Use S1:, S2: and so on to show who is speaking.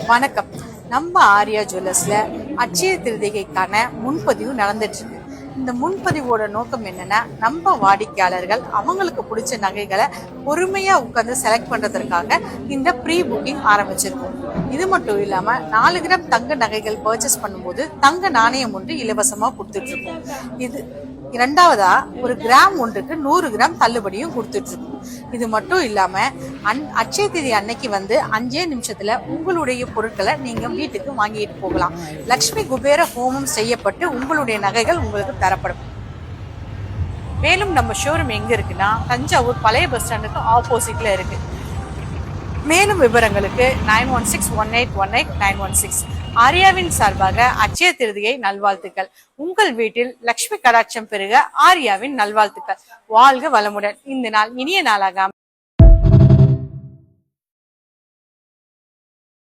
S1: வணக்கம். நம்ம ஆர்யா ஜுவல்லர்ஸ்ல அட்சய திருதிகைக்கான முன்பதிவு நடந்துட்டு இருக்கு. இந்த முன்பதிவோட நோக்கம் என்னன்னா, நம்ம வாடிக்கையாளர்கள் அவங்களுக்கு பிடிச்ச நகைகளை பொறுமையா உட்கார்ந்து செலக்ட் பண்றதற்காக இந்த ப்ரீ புக்கிங் ஆரம்பிச்சிருக்கோம். இது மட்டும் இல்லாம 4 கிராம் தங்க நகைகள் பர்ச்சேஸ் பண்ணும்போது தங்க நாணயம் ஒன்று இலவசமா கொடுத்துட்டு இருக்கோம். இது இரண்டாவதா ஒரு கிராம் ஒன்றுக்கு 100 கிராம் தள்ளுபடியும் கொடுத்துட்டு இருக்கோம். இது மட்டும் இல்லாம அட்சய திதி அன்னைக்கு 5 நிமிஷத்துல உங்களுடைய பொருட்களை நீங்க வீட்டுக்கு வாங்கிட்டு போகலாம். லட்சுமி குபேர ஹோமம் செய்யப்பட்டு உங்களுடைய நகைகள் உங்களுக்கு தரப்படும். மேலும் நம்ம ஷோரூம் எங்க இருக்குன்னா, தஞ்சாவூர் பழைய பஸ் ஸ்டாண்டுக்கு ஆப்போசிட்ல இருக்கு. மேலும் விவரங்களுக்கு 9161818916. ஆர்யாவின் சார்பாக அட்சய திருதியை நல்வாழ்த்துக்கள். உங்கள் வீட்டில் லட்சுமி கடாட்சம் பெருக ஆர்யாவின் நல்வாழ்த்துக்கள். வாழ்க வளமுடன். இந்த நாள் இனிய நாளாக